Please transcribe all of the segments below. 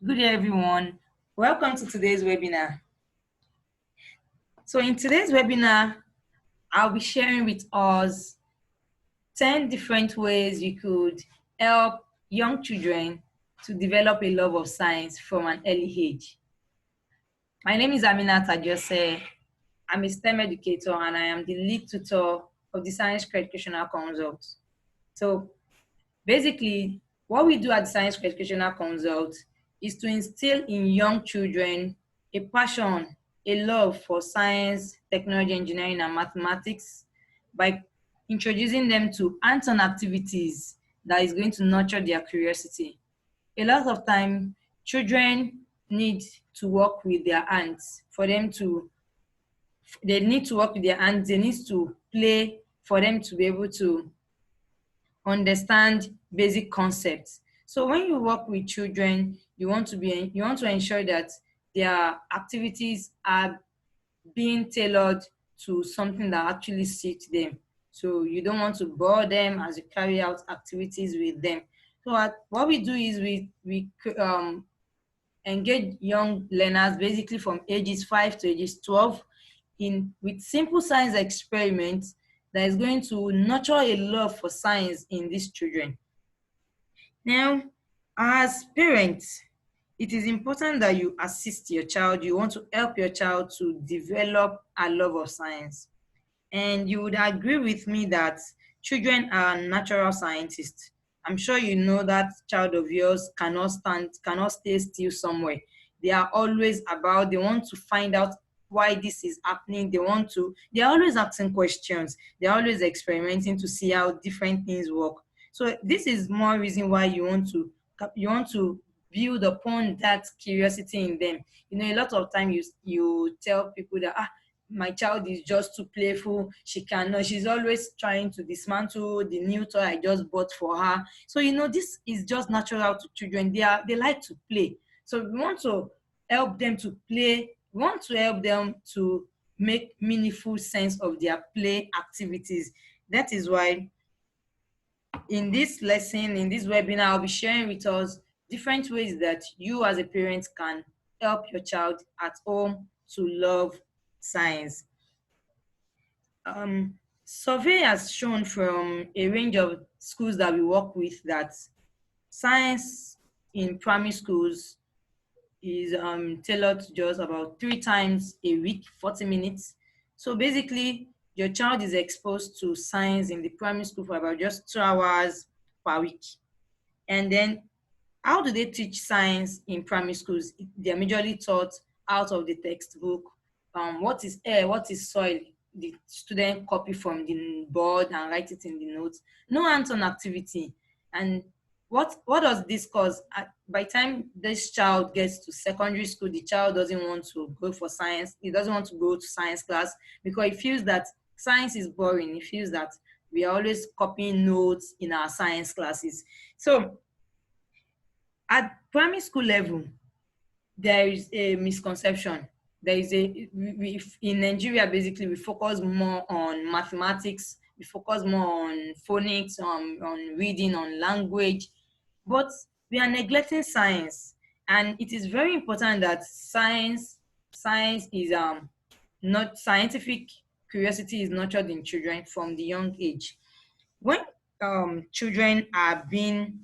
Good day, everyone. Welcome to today's webinar. So in today's webinar, I'll be sharing with us 10 different ways you could help young children to develop a love of science from an early age. My name is Aminata Jose. I'm a STEM educator and I am the lead tutor of the Science Educational Consult. So basically, what we do at the Science Educational Consult is to instill in young children a passion, a love for science, technology, engineering, and mathematics by introducing them to hands-on activities that is going to nurture their curiosity. A lot of time, children need to work with their hands for them to, they need to work with their hands, they need to play for them to be able to understand basic concepts. So when you work with children, you want to ensure that their activities are being tailored to something that actually suits them. So you don't want to bore them as you carry out activities with them. So what we do is we engage young learners basically from ages 5 to ages 12 in with simple science experiments that is going to nurture a love for science in these children. Now, as parents, it is important that you assist your child. You want to help your child to develop a love of science. And you would agree with me that children are natural scientists. I'm sure you know that child of yours cannot stay still somewhere. They are always about, they want to find out why this is happening. They're always asking questions. They're always experimenting to see how different things work. So this is more reason why you want to build upon that curiosity in them. You know, a lot of time you tell people that my child is just too playful. She's always trying to dismantle the new toy I just bought for her. So, you know, this is just natural to children. They like to play. So we want to help them to play. We want to help them to make meaningful sense of their play activities. That is why in this lesson, in this webinar, I'll be sharing with us different ways that you as a parent can help your child at home to love science. Survey has shown from a range of schools that we work with that science in primary schools is tailored to just about 3 times a week, 40 minutes. So basically, your child is exposed to science in the primary school for about just 2 hours per week. And then how do they teach science in primary schools? They're majorly taught out of the textbook. What is air? What is soil? The student copy from the board and write it in the notes. No hands-on activity. And what does this cause? By the time this child gets to secondary school, the child doesn't want to go for science. He doesn't want to go to science class because he feels that science is boring. He feels that we are always copying notes in our science classes. So at primary school level, there is a misconception. There is in Nigeria, basically, we focus more on mathematics, we focus more on phonics, on reading, on language, but we are neglecting science. And it is very important that science is not scientific curiosity is nurtured in children from the young age. When children are being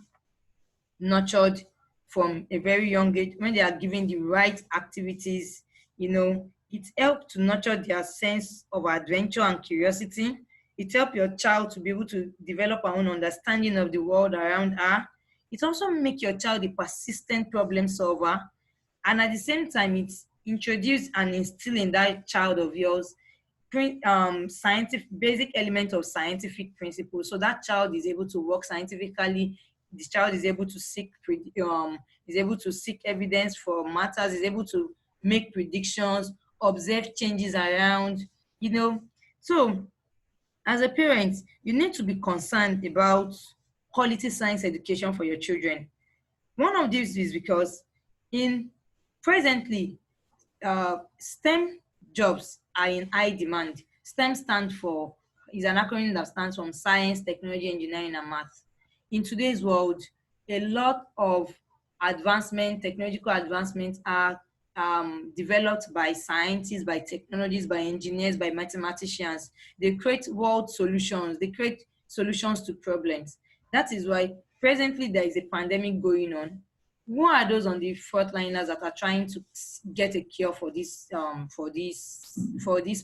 nurtured from a very young age, when they are given the right activities, you know, it helps to nurture their sense of adventure and curiosity. It helps your child to be able to develop her own understanding of the world around her. It also makes your child a persistent problem solver. And at the same time, it's introduce and instill in that child of yours scientific basic element of scientific principles, so that child is able to work scientifically. This child is able to seek evidence for matters, is able to make predictions, observe changes around, you know. So as a parent, you need to be concerned about quality science education for your children. One of these is because in presently STEM jobs are in high demand. STEM stands for, is an acronym that stands from science, technology, engineering, and math. In today's world, a lot of technological advancements are developed by scientists, by technologists, by engineers, by mathematicians. They create world solutions. They create solutions to problems. That is why presently there is a pandemic going on. Who are those on the frontliners that are trying to get a cure for this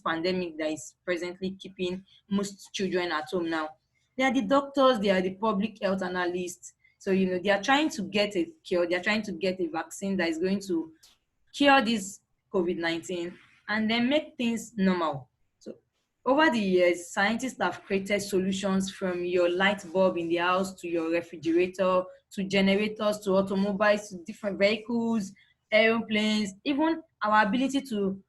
pandemic that is presently keeping most children at home now? They are the doctors, they are the public health analysts. So they are trying to get a cure, they are trying to get a vaccine that is going to cure this COVID-19 and then make things normal. So over the years, scientists have created solutions from your light bulb in the house to your refrigerator to generators to automobiles to different vehicles, aeroplanes, even our ability to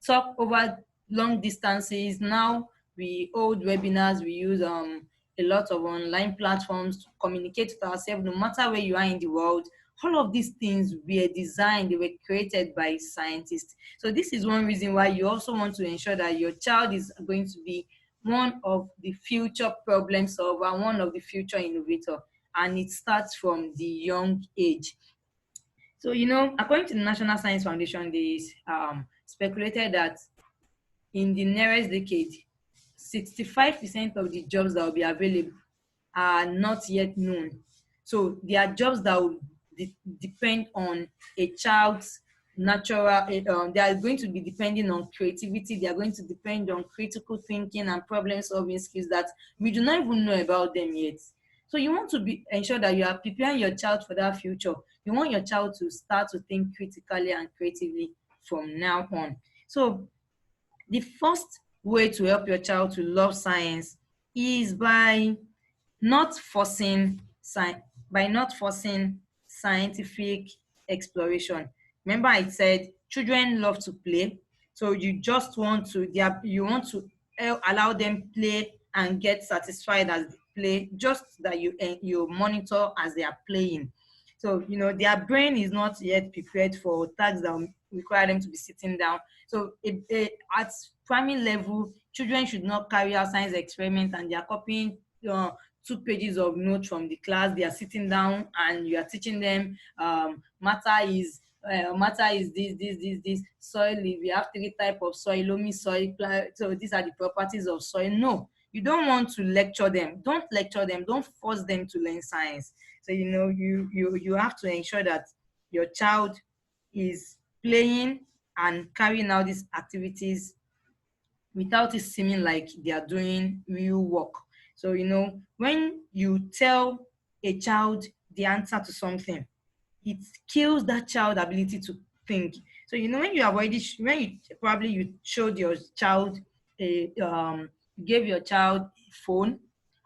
talk over long distances. Now we hold webinars, we use a lot of online platforms to communicate with ourselves no matter where you are in the world. All of these things were designed, they were created by scientists. So this is one reason why you also want to ensure that your child is going to be one of the future problem solver, one of the future innovator, and it starts from the young age. So, according to the National Science Foundation, they speculated that in the nearest decade, 65% of the jobs that will be available are not yet known. So there are jobs that will depend on a child's natural, they are going to be depending on creativity, they are going to depend on critical thinking and problem solving skills that we do not even know about them yet. So you want to ensure that you are preparing your child for that future. You want your child to start to think critically and creatively from now on. So the first way to help your child to love science is not forcing by not forcing scientific exploration. Remember I said children love to play, so you want to allow them play and get satisfied as they play, just that you monitor as they are playing. So their brain is not yet prepared for tasks that require them to be sitting down. So at primary level, children should not carry out science experiments and they are copying 2 pages of notes from the class. They are sitting down and you are teaching them matter is this soil. We have 3 types of soil: loamy soil, so these are the properties of soil. No, you don't want to lecture them. Don't lecture them. Don't force them to learn science. So you have to ensure that your child is playing and carrying out these activities without it seeming like they are doing real work. So, when you tell a child the answer to something, it kills that child ability to think. So, when you have already, when you probably you showed your child you gave your child a phone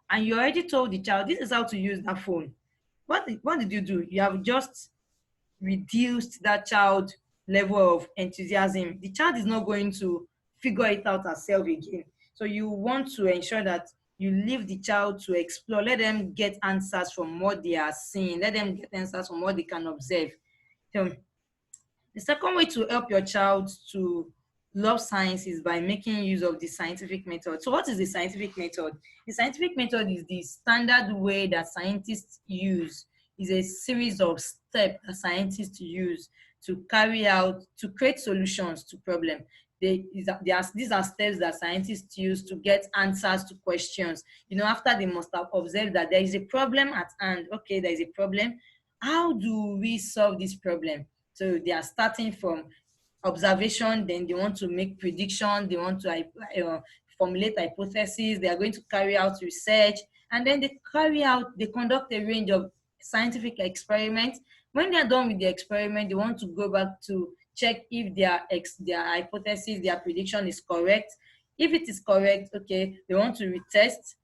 and you already told the child this is how to use that phone. What did you do? You have just reduced that child level of enthusiasm. The child is not going to figure it out herself again. So you want to ensure that you leave the child to explore. Let them get answers from what they are seeing. Let them get answers from what they can observe. So the second way to help your child to love science is by making use of the scientific method. So what is the scientific method? The scientific method is the standard way that scientists use. Is a series of steps that scientists use to create solutions to problems. These are steps that scientists use to get answers to questions. After they must have observed that there is a problem at hand. Okay, there is a problem. How do we solve this problem? So they are starting from observation, then they want to make prediction, they want to formulate hypotheses, they are going to carry out research, and then they conduct a range of scientific experiments. When they are done with the experiment, they want to go back to check if their hypothesis, their prediction is correct. If it is correct, okay, they want to retest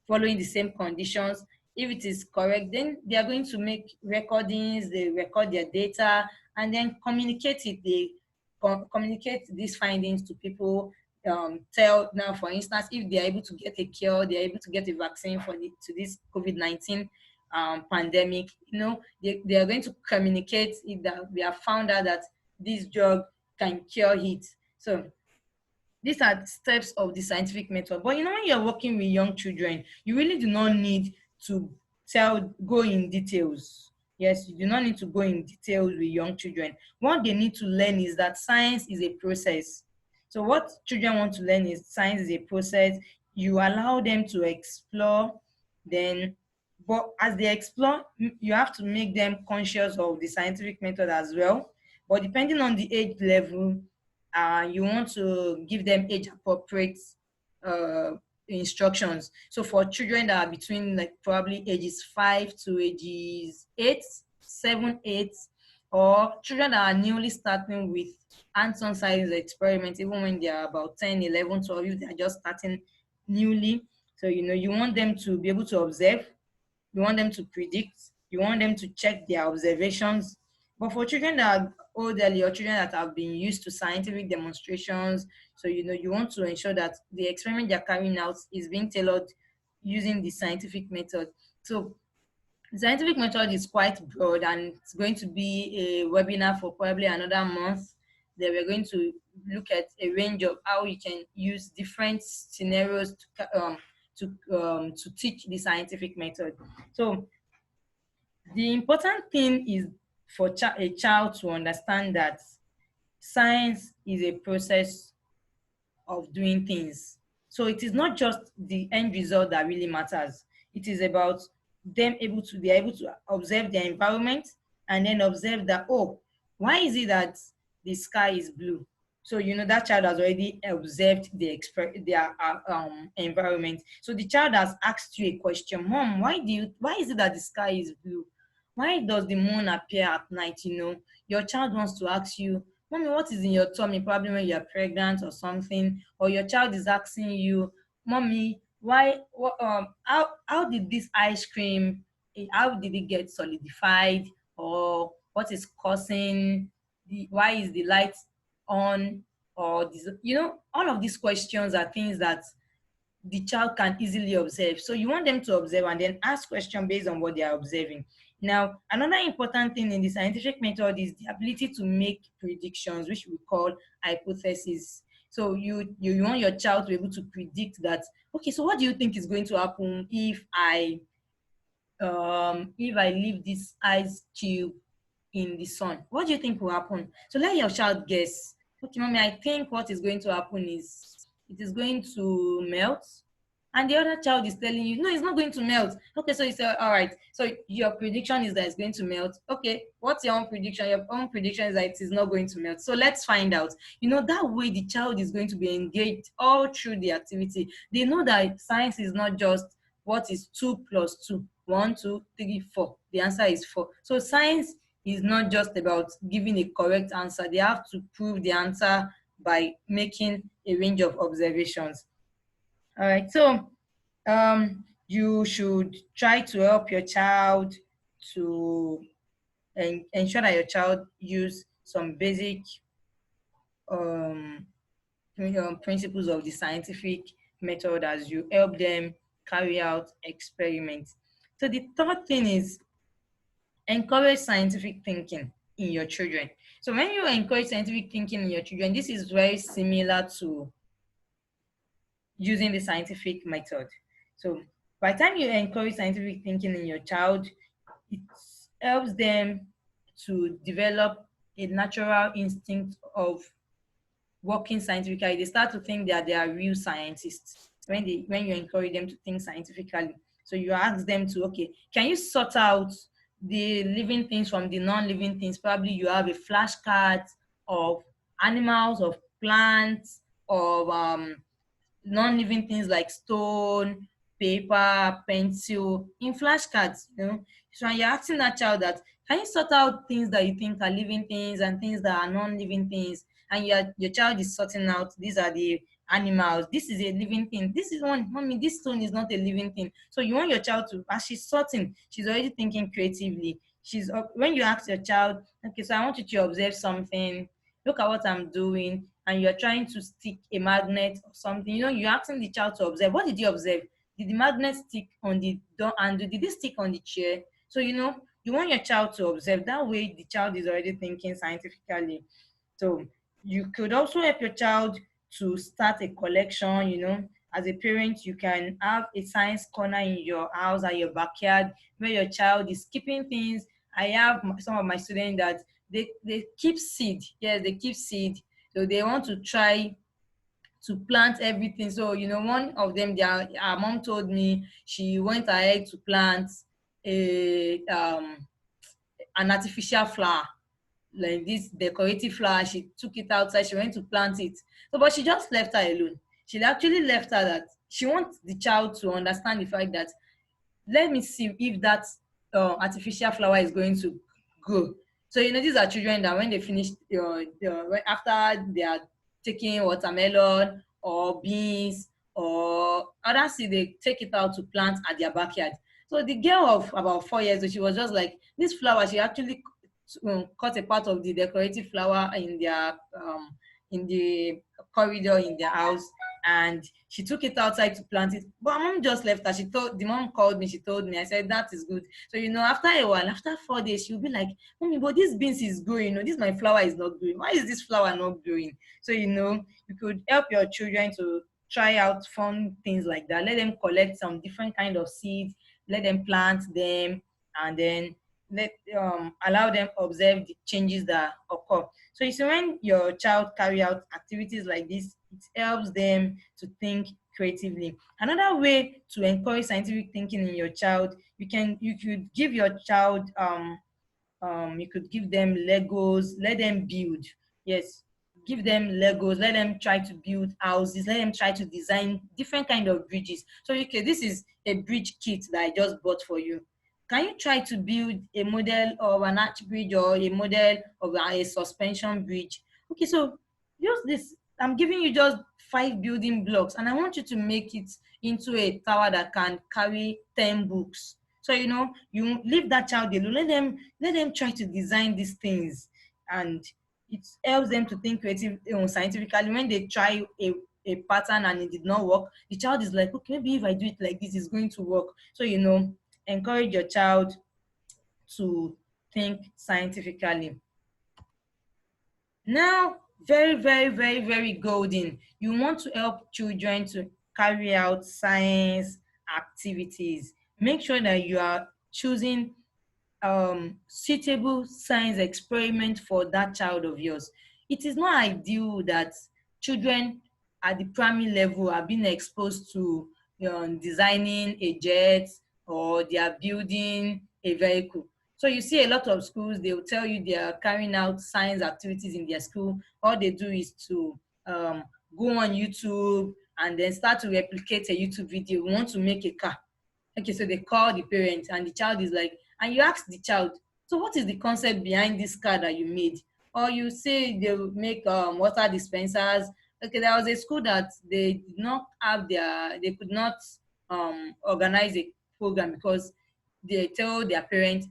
following the same conditions. If it is correct, then they are going to make recordings, they record their data, and then communicate it. They communicate these findings to people. Tell now, for instance, if they are able to get a cure, they are able to get a vaccine to this COVID-19 pandemic. They are going to communicate it that we have found out that this drug can cure it. So these are steps of the scientific method. But when you're working with young children, you really do not need to go in details. Yes, you do not need to go in details with young children. What they need to learn is that science is a process. So what children want to learn is science is a process. You allow them to explore, then but as they explore, you have to make them conscious of the scientific method as well. But depending on the age level, you want to give them age appropriate uh, instructions. So for children that are between like probably ages 5 to ages 8, 7, 8, or children that are newly starting with hands-on science experiments, even when they are about 10, 11, 12, if they are just starting newly. So, you want them to be able to observe, you want them to predict, you want them to check their observations. But for children that are elderly or children that have been used to scientific demonstrations, so you want to ensure that the experiment they're carrying out is being tailored using the scientific method. So the scientific method is quite broad, and it's going to be a webinar for probably another month. That we're going to look at a range of how you can use different scenarios to teach the scientific method. So the important thing is for a child to understand that science is a process of doing things. So it is not just the end result that really matters. It is about they're able to observe their environment and then observe that, oh, why is it that the sky is blue? So that child has already observed their environment. So the child has asked you a question, Mom, why is it that the sky is blue? Why does the moon appear at night? Your child wants to ask you, Mommy, what is in your tummy? Probably when you're pregnant or something, or your child is asking you, Mommy, how did this ice cream, how did it get solidified? Or what is causing why is the light on? Or this, all of these questions are things that the child can easily observe. So you want them to observe and then ask questions based on what they are observing. Now, another important thing in the scientific method is the ability to make predictions, which we call hypothesis. So you want your child to be able to predict that, okay, so what do you think is going to happen if I leave this ice cube in the sun? What do you think will happen? So let your child guess. Okay, Mommy, I think what is going to happen is it is going to melt. And the other child is telling you, no, it's not going to melt. Okay, so you say, all right, so your prediction is that it's going to melt. Okay, what's your own prediction? Your own prediction is that it is not going to melt. So let's find out. That way the child is going to be engaged all through the activity. They know that science is not just what is 2 plus 2, 1, 2, 3, 4. The answer is 4. So science is not just about giving a correct answer. They have to prove the answer by making a range of observations. All right, so you should try to help your child to ensure that your child use some basic um, principles of the scientific method as you help them carry out experiments. So the third thing is encourage scientific thinking in your children. So when you encourage scientific thinking in your children, this is very similar to using the scientific method. So by the time you encourage scientific thinking in your child, it helps them to develop a natural instinct of working scientifically. They start to think that they are real scientists when you encourage them to think scientifically. So you ask them to, okay, can you sort out the living things from the non-living things? Probably you have a flashcard of animals, of plants, of non-living things like stone, paper, pencil, in flashcards. So when you're asking that child that, can you sort out things that you think are living things and things that are non-living things? And your child is sorting out, these are the animals, this is a living thing, this is one, Mommy, this stone is not a living thing. So you want your child to, as she's sorting, she's already thinking creatively. When you ask your child, okay, so I want you to observe something, look at what I'm doing, and you're trying to stick a magnet or something, you're asking the child to observe. What did you observe? Did the magnet stick on the door handle? Did it stick on the chair? So, you want your child to observe. That way, the child is already thinking scientifically. So, you could also help your child to start a collection. As a parent, you can have a science corner in your house or your backyard where your child is keeping things I have some of my students that they keep seed. Yes, they keep seed. So they want to try to plant everything. So, one of them, our mom told me she went ahead to plant a an artificial flower, like this decorative flower. She took it outside, she went to plant it. So, but she just left her alone. She actually left her that she wants the child to understand the fact that, let me see if that artificial flower is going to grow. So, these are children that when they finish, after they are taking watermelon or beans or other seed, they take it out to plant at their backyard. So the girl of about 4 years old, she was just like, this flower, she actually cut a part of the decorative flower in the corridor in their house, and she took it outside to plant it. But mom just left her. The mom called me, she told me. I said, that is good. So, after a while, after 4 days, she'll be like, Mommy, but this beans is growing. This my flower is not growing. Why is this flower not growing? So, you could help your children to try out fun things like that. Let them collect some different kind of seeds, let them plant them, and then let allow them observe the changes that occur. So you see, when your child carry out activities like this, it helps them to think creatively. Another way to encourage scientific thinking in your child, you could give your child you could give them Legos, let them build. Yes, give them Legos, let them try to build houses, let them try to design different kind of bridges. So, okay, this is a bridge kit that I just bought for you. Can you try to build a model of an arch bridge or a model of a suspension bridge? Okay, so use this. I'm giving you just 5 building blocks, and I want you to make it into a tower that can carry 10 books. So, you leave that child alone. Let them try to design these things, and it helps them to think creative, scientifically. When they try a pattern and it did not work, the child is like, okay, maybe if I do it like this, it's going to work. So, encourage your child to think scientifically. Now, very, very, very, very golden. You want to help children to carry out science activities. Make sure that you are choosing suitable science experiment for that child of yours. It is not ideal that children at the primary level are being exposed to designing a jet, or they are building a vehicle. So you see a lot of schools, they will tell you they are carrying out science activities in their school. All they do is to go on YouTube and then start to replicate a YouTube video. We want to make a car. Okay, so they call the parents and the child is like, and you ask the child, so what is the concept behind this car that you made? Or you say they will make water dispensers. Okay, there was a school that they did not have they could not organize a program because they told their parents,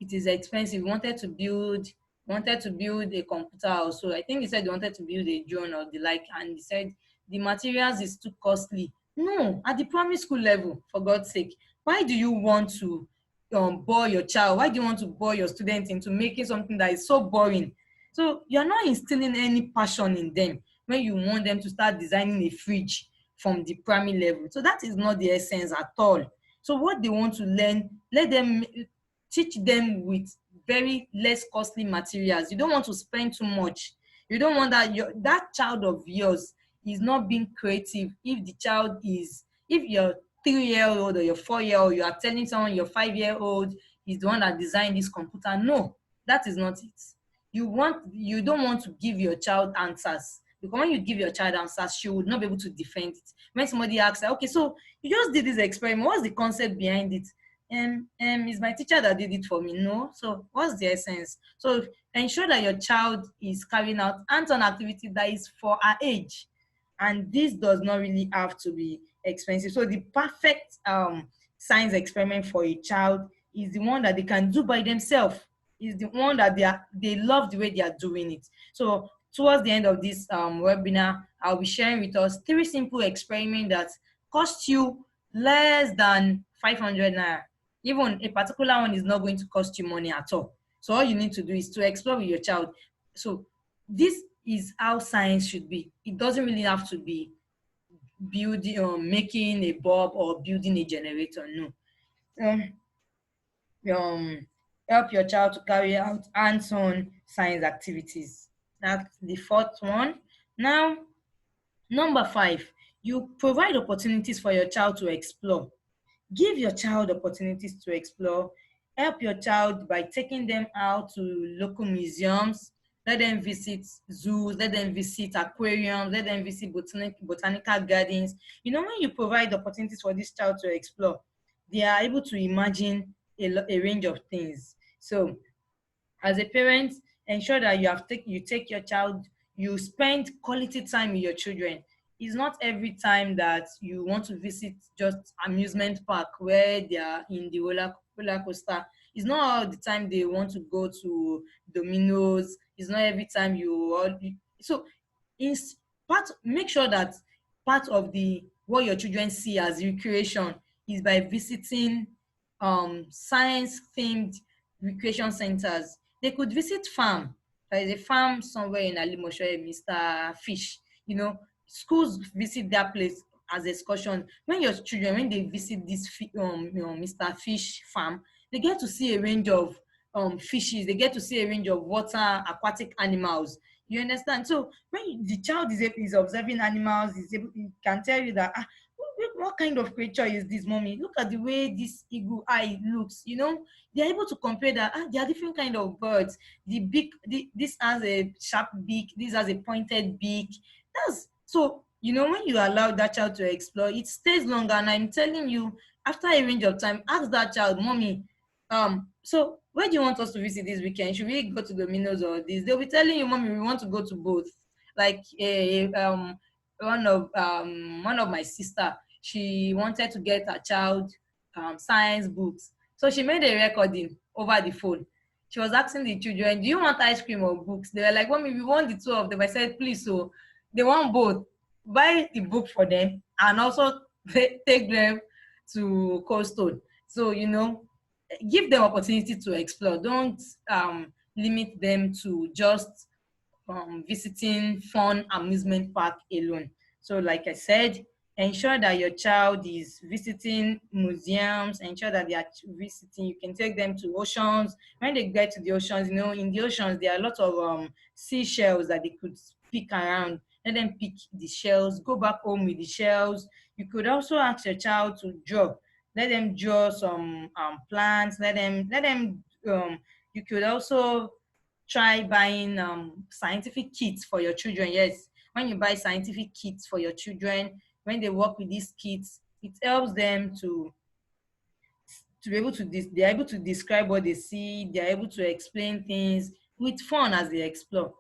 it is expensive. Wanted to build a computer also. I think he said they wanted to build a drone or the like, and he said the materials is too costly. No, at the primary school level, for God's sake, why do you want to bore your child? Why do you want to bore your student into making something that is so boring? So you're not instilling any passion in them when you want them to start designing a fridge from the primary level. So that is not the essence at all. So what they want to learn, let them teach them with very less costly materials. You don't want to spend too much. You don't want that child of yours is not being creative. If your 3 year old or your 4 year old, you are telling someone your 5 year old is the one that designed this computer. No, that is not it. You don't want to give your child answers, because when you give your child answers, she would not be able to defend it. When somebody asks her, okay, so you just did this experiment, what's the concept behind it? It's my teacher that did it for me. No, so what's the essence? So ensure that your child is carrying out hands-on activity that is for her age, and this does not really have to be expensive. So the perfect science experiment for a child is the one that they can do by themselves. Is the one that they love the way they are doing it. So towards the end of this webinar, I'll be sharing with us 3 simple experiments that cost you less than 500 naira. Even a particular one is not going to cost you money at all. So all you need to do is to explore with your child. So this is how science should be. It doesn't really have to be building or making a bulb or building a generator. No. Um, um, help your child to carry out hands-on science activities. That's the fourth one. Now, number five, you provide opportunities for your child to explore. Give your child opportunities to explore. Help your child by taking them out to local museums. Let them visit zoos, let them visit aquariums, let them visit botanical gardens. When you provide opportunities for this child to explore, they are able to imagine a range of things. So as a parent, ensure that you take your child, you spend quality time with your children. It's not every time that you want to visit just amusement park where they are in the roller coaster. It's not all the time they want to go to Domino's. It's not every time you all. So in part, make sure that part of the what your children see as recreation is by visiting science themed recreation centers. They could visit farm. There is a farm somewhere in Alimosho, Mr. Fish. Schools visit that place as excursion. When your children, when they visit this Mr. Fish farm, they get to see a range of fishes. They get to see a range of water aquatic animals. You understand? So when the child is observing animals, he can tell you that what kind of creature is this, mommy? Look at the way this eagle eye looks. They're able to compare that. There are different kind of birds. The beak, this has a sharp beak. This has a pointed beak. That's so. When you allow that child to explore, it stays longer. And I'm telling you, after a range of time, ask that child, mommy, so where do you want us to visit this weekend? Should we go to Domino's or this? They'll be telling you, mommy, we want to go to both. Like one of my sister, she wanted to get her child science books. So she made a recording over the phone. She was asking the children, do you want ice cream or books? They were like, mommy, we want the two of them. I said, please. So they want both. Buy the book for them and also take them to Cold Stone. So, give them opportunity to explore. Don't limit them to just visiting fun amusement park alone. So like I said, ensure that your child is visiting museums, ensure that they are visiting, you can take them to oceans. When they get to the oceans, in the oceans, there are a lot of seashells that they could pick around. Let them pick the shells, go back home with the shells. You could also ask your child to draw. Let them draw some plants. You could also try buying scientific kits for your children. Yes, when you buy scientific kits for your children, when they work with these kits, it helps them to be able to they're able to describe what they see. They're able to explain things with fun as they explore.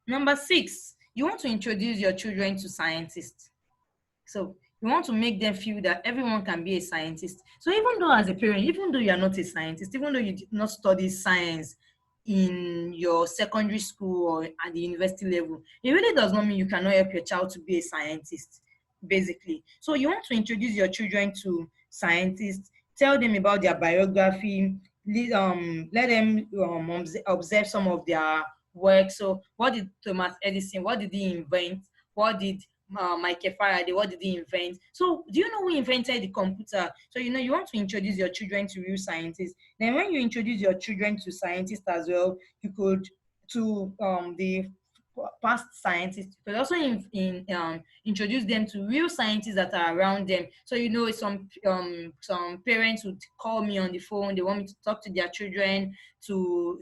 Number six, you want to introduce your children to scientists. So you want to make them feel that everyone can be a scientist. So even though as a parent, even though you are not a scientist, even though you did not study science in your secondary school or at the university level, it really does not mean you cannot help your child to be a scientist, basically. So you want to introduce your children to scientists, tell them about their biography, let them observe some of their work. So what did Thomas Edison, what did he invent? What did Michael Faraday, what did he invent? So do you know who invented the computer? So you want to introduce your children to real scientists. Then when you introduce your children to scientists as well, you could to the past scientists, but also introduce them to real scientists that are around them. So some parents would call me on the phone. They want me to talk to their children to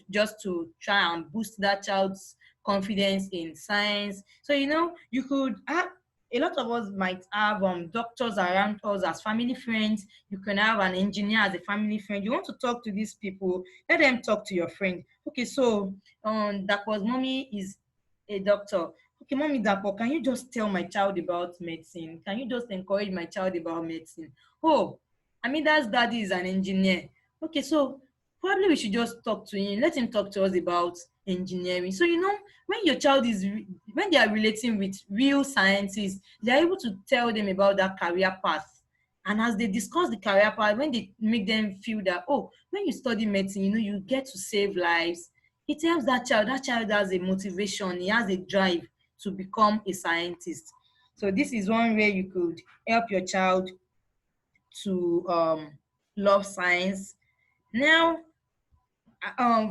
try and boost that child's confidence in science. So you could have a lot of us might have doctors around us as family friends. You can have an engineer as a family friend. You want to talk to these people, let them talk to your friend. Okay, so that was mommy is a doctor. Okay, mommy Dapo, can you just tell my child about medicine? Can you just encourage my child about medicine? Oh, Amida's daddy is an engineer. Okay, so probably we should just talk to him. Let him talk to us about engineering. So when your child when they are relating with real scientists, they're able to tell them about that career path. And as they discuss the career path, when they make them feel that, oh, when you study medicine, you get to save lives, it helps that child has a motivation, he has a drive to become a scientist. So this is one way you could help your child to love science. Now,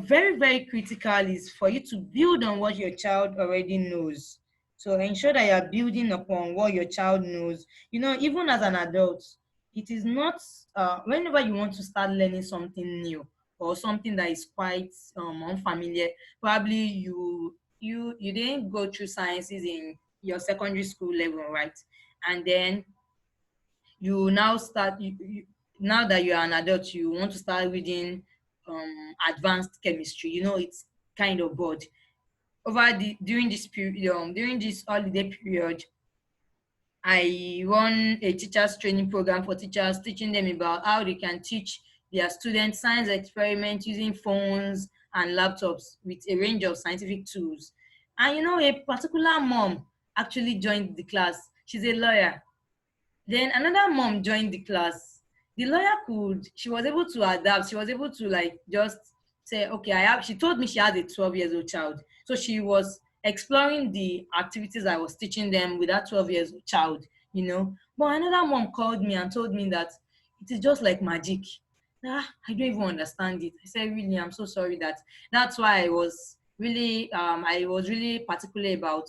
very, very critical is for you to build on what your child already knows. So ensure that you are building upon what your child knows. Even as an adult, it is not, whenever you want to start learning something new or something that is quite unfamiliar. Probably you didn't go through sciences in your secondary school level, right? And then you now start now that you are an adult, you want to start reading advanced chemistry. It's kind of bored. During this period, during this holiday period, I run a teachers training program for teachers, teaching them about how they can teach their students science experiments using phones and laptops with a range of scientific tools. And a particular mom actually joined the class. She's a lawyer. Then another mom joined the class. The lawyer she was able to adapt. She was able to like just say, okay, she told me she had a 12 years old child. So she was exploring the activities I was teaching them with that 12 years old child. But another mom called me and told me that it is just like magic. I don't even understand it. I said, really, I'm so sorry that's why I was really particular about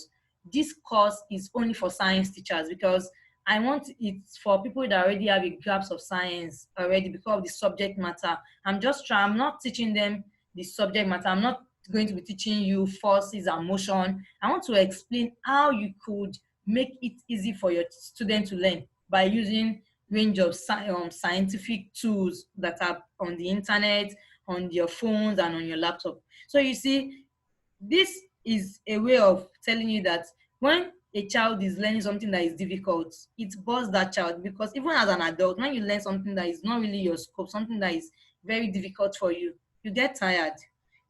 this course is only for science teachers, because I want it for people that already have a grasp of science already because of the subject matter. I'm not teaching them the subject matter. I'm not going to be teaching you forces and motion. I want to explain how you could make it easy for your student to learn by using range of scientific tools that are on the internet, on your phones, and on your laptop. So you see, this is a way of telling you that when a child is learning something that is difficult, it bores that child, because even as an adult, when you learn something that is not really your scope, something that is very difficult for you, you get tired.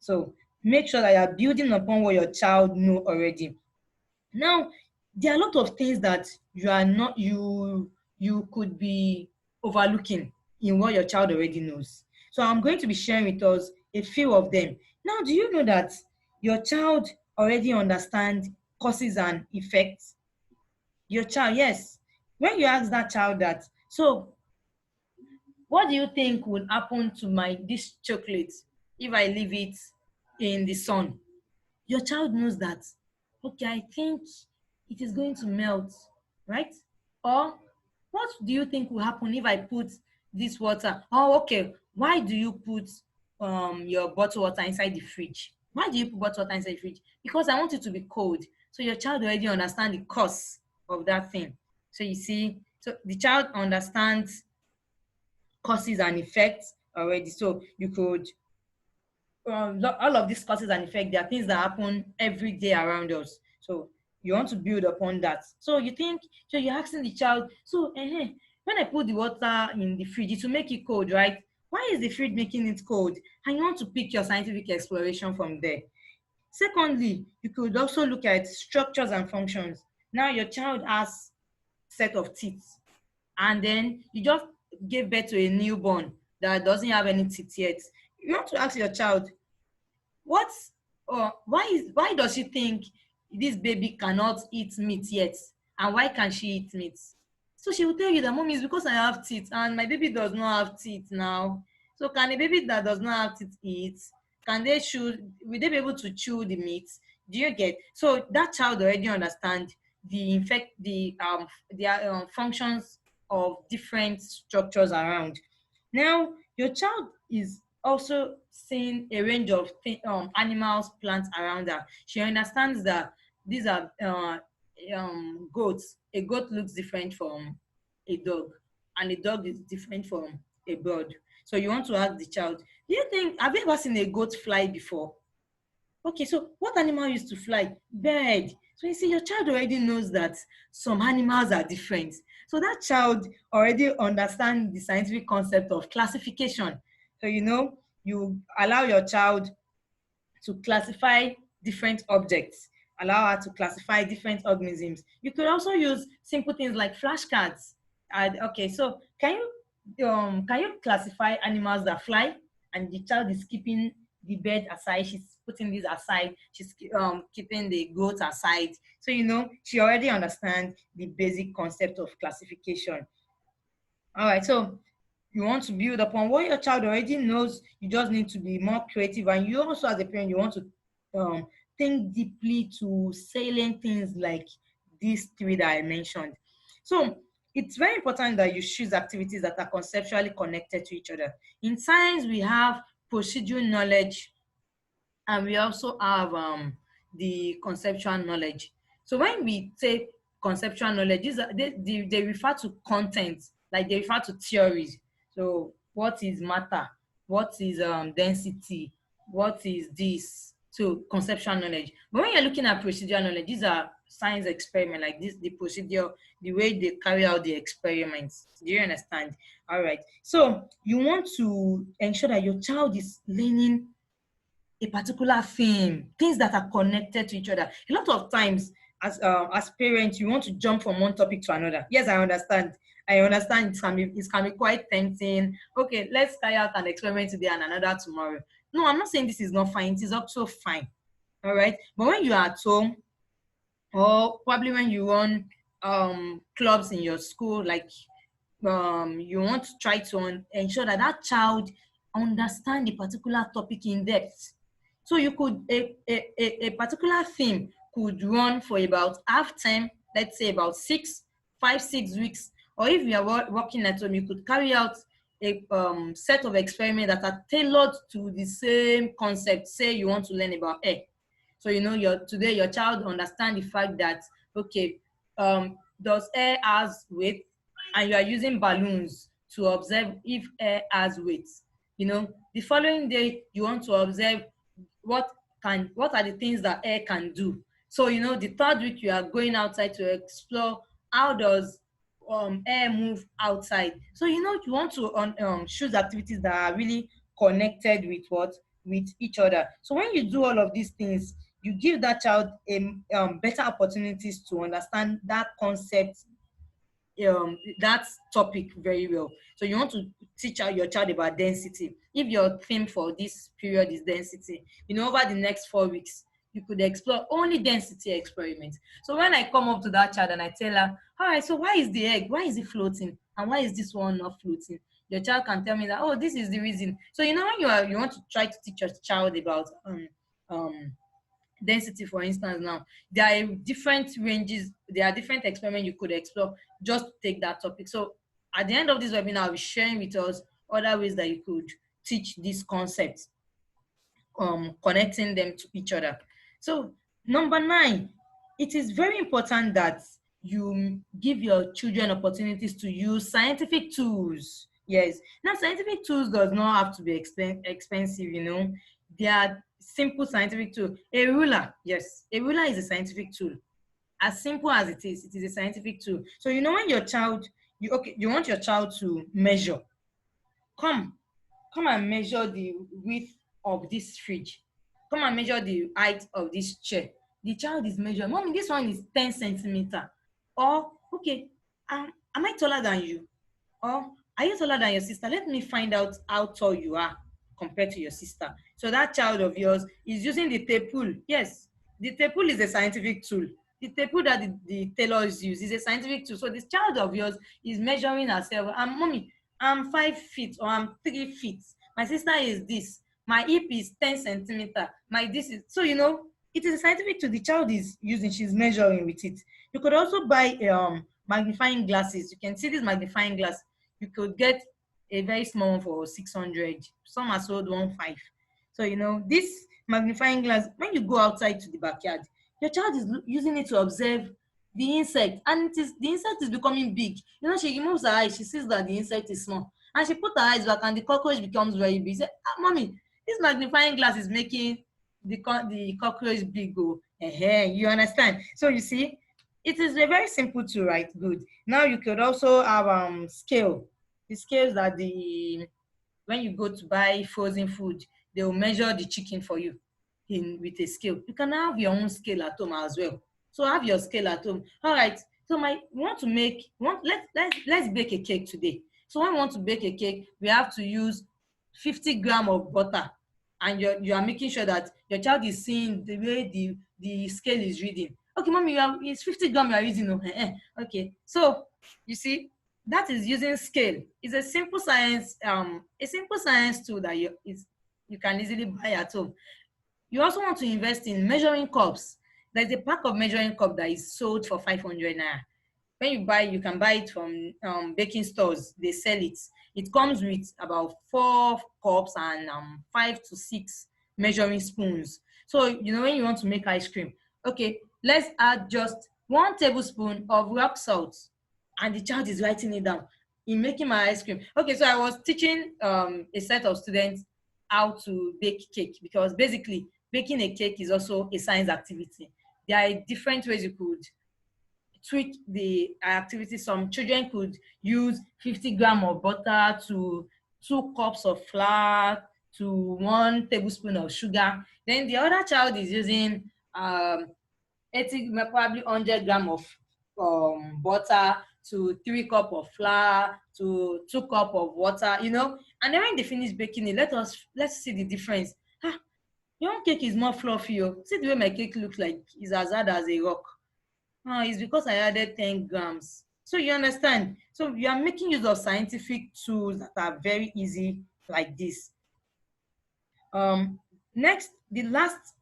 So make sure that you are building upon what your child know already. Now, there are a lot of things that you could be overlooking in what your child already knows. So I'm going to be sharing with us a few of them. Now, do you know that your child already understands causes and effects? Your child, yes. When you ask that child that, so what do you think would happen to this chocolate if I leave it in the sun? Your child knows that, okay, I think it is going to melt, right? Or what do you think will happen if I put this water? Oh, okay, why do you put your bottled water inside the fridge? Why do you put bottled water inside the fridge? Because I want it to be cold. So your child already understands the cause of that thing. So you see, so the child understands causes and effects already. So you could all of these causes and effects, they are things that happen every day around us. So you want to build upon that. So you're asking the child, so when I put the water in the fridge, it will make it cold, right? Why is the fridge making it cold? And you want to pick your scientific exploration from there. Secondly, you could also look at structures and functions. Now your child has set of teeth, and then you just gave birth to a newborn that doesn't have any teeth yet. You want to ask your child, what why does she think this baby cannot eat meat yet, and why can she eat meat? So she will tell you that, mommy, it's because I have teeth and my baby does not have teeth now. So can a baby that does not have teeth eat? Will they be able to chew the meat? Do you get? So that child already understand the functions of different structures around. Now your child is also seeing a range of animals, plants around her. She understands that these are goats. A goat looks different from a dog, and a dog is different from a bird. So you want to ask the child, have you ever seen a goat fly before? Okay, so what animal used to fly? Bird. So you see, your child already knows that some animals are different. So that child already understands the scientific concept of classification. So you allow your child to classify different objects, allow her to classify different organisms. You could also use simple things like flashcards. Okay, so can you classify animals that fly? And the child is keeping the bird aside. She's putting this aside. She's keeping the goat aside. So she already understands the basic concept of classification. All right. So you want to build upon what your child already knows. You just need to be more creative. And you also, as a parent, you want to think deeply to salient things like these three that I mentioned. So it's very important that you choose activities that are conceptually connected to each other. In science, we have procedural knowledge, and we also have the conceptual knowledge. So when we say conceptual knowledge, they refer to content, like they refer to theories. So what is matter? What is density? What is this? So conceptual knowledge. But when you're looking at procedural knowledge, these are science experiment, like this, the procedure, the way they carry out the experiments. Do you understand? All right. So you want to ensure that your child is learning a particular theme, things that are connected to each other. A lot of times, as parents, you want to jump from one topic to another. Yes, I understand. I understand it can be quite tempting. Okay, let's carry out an experiment today and another tomorrow. No, I'm not saying this is not fine. It is also fine. All right. But when you are at home, or probably when you run clubs in your school, like you want to try to ensure that that child understand the particular topic in depth. So you could a particular theme could run for about half time, let's say about 6 weeks. Or if you are working at home, you could carry out a set of experiments that are tailored to the same concept. Say you want to learn about air. So today your child understand the fact that, okay, does air has weight, and you are using balloons to observe if air has weight. The following day you want to observe what are the things that air can do. So the third week you are going outside to explore how does air move outside. So you want to choose activities that are really connected with each other. So when you do all of these things, you give that child a better opportunities to understand that concept, that topic very well. So you want to teach your child about density. If your theme for this period is density, over the next 4 weeks, you could explore only density experiments. So when I come up to that child and I tell her, all right, so why is the egg, why is it floating? And why is this one not floating? Your child can tell me that, oh, this is the reason. So when you want to try to teach your child about um density, for instance, now there are different ranges, there are different experiments you could explore just to take that topic. So at the end of this webinar, I'll be sharing with us other ways that you could teach these concepts, connecting them to each other. So number 9, it is very important that you give your children opportunities to use scientific tools. Yes, now scientific tools does not have to be expensive. They are simple scientific tool. A ruler, yes, a ruler is a scientific tool. As simple as it is a scientific tool. So when your child, you want your child to measure, come and measure the width of this fridge. Come and measure the height of this chair. The child is measuring. Mommy, this one is 10 centimeter. Or, okay, am I taller than you? Or, are you taller than your sister? Let me find out how tall you are compared to your sister. So that child of yours is using the tape rule. Yes, the tape rule is a scientific tool. The tape rule that the tailors use is a scientific tool. So this child of yours is measuring herself. And mommy, I'm 5 feet or I'm 3 feet. My sister is this. My hip is 10 centimeter. My this is, so it is a scientific tool the child is using. She's measuring with it. You could also buy magnifying glasses. You can see this magnifying glass. You could get a very small one for 600. Some are sold 1.5. So this magnifying glass, when you go outside to the backyard, your child is using it to observe the insect, and the insect is becoming big. She removes her eyes, she sees that the insect is small, and she put her eyes back and the cockroach becomes very big. She said, mommy, this magnifying glass is making the cockroach big. You understand? So you see, it is a very simple tool, right? Good. Now you could also have scale. The scales that when you go to buy frozen food, they will measure the chicken for you with a scale. You can have your own scale at home as well. So have your scale at home. All right. So let's bake a cake today. So when we want to bake a cake, we have to use 50 grams of butter, and you are making sure that your child is seeing the way the scale is reading. Okay, mommy, it's 50 grams you are using. Okay. So you see, That is using scale. It's a simple science tool that you can easily buy at home. You also want to invest in measuring cups. There's a pack of measuring cup that is sold for 500 naira. When you buy, you can buy it from baking stores. They sell it. It comes with about 4 cups and 5 to 6 measuring spoons. So when you want to make ice cream, okay, let's add just 1 tablespoon of rock salt, and the child is writing it down in making my ice cream. Okay, so I was teaching a set of students how to bake cake, because basically baking a cake is also a science activity. There are different ways you could tweak the activity. Some children could use 50 grams of butter to 2 cups of flour to 1 tablespoon of sugar. Then the other child is using 80, probably 100 grams of butter to 3 cups of flour to 2 cups of water, And then when they finish baking it, let's see the difference. Ah, your own cake is more fluffy. Oh. See the way my cake looks like, it's as hard as a rock. It's because I added 10 grams. So you understand? So you are making use of scientific tools that are very easy like this. Next, the last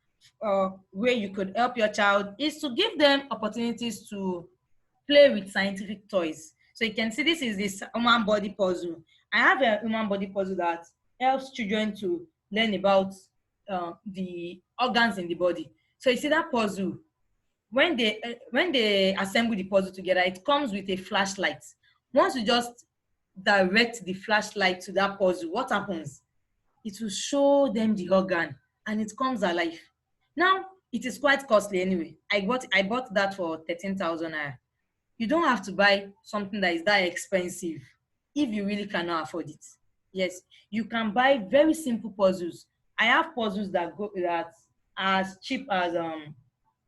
way you could help your child is to give them opportunities to play with scientific toys. So you can see this is this human body puzzle. I have a human body puzzle that helps children to learn about the organs in the body. So you see that puzzle, when they assemble the puzzle together, it comes with a flashlight. Once you just direct the flashlight to that puzzle, what happens? It will show them the organ and it comes alive. Now, it is quite costly anyway. I bought that for 13,000 naira. You don't have to buy something that is that expensive if you really cannot afford it. Yes, you can buy very simple puzzles. I have puzzles that as cheap as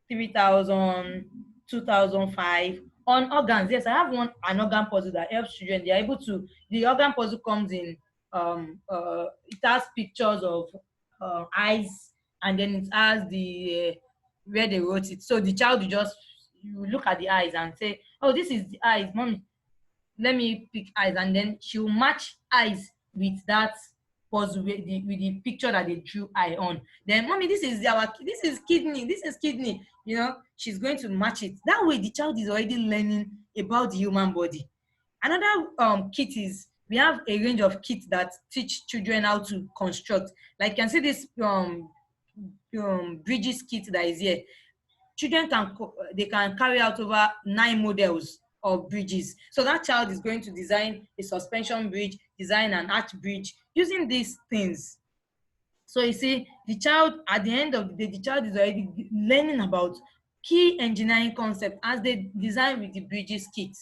3,000, 2,005 on organs. Yes, I have an organ puzzle that helps children. They are able to. The organ puzzle comes in. It has pictures of eyes, and then it has the where they wrote it. So the child you look at the eyes and say, "Oh, this is the eyes, mommy. Let me pick eyes," and then she will match eyes with that puzzle with the picture that they drew eye on. Then, mommy, this is kidney, this is kidney. She's going to match it. That way, the child is already learning about the human body. Another kit is, we have a range of kits that teach children how to construct. Like you can see this bridges kit that is here. Children can carry out over 9 models of bridges. So that child is going to design a suspension bridge, design an arch bridge using these things. So you see, the child, at the end of the day, the child is already learning about key engineering concepts as they design with the bridges kit.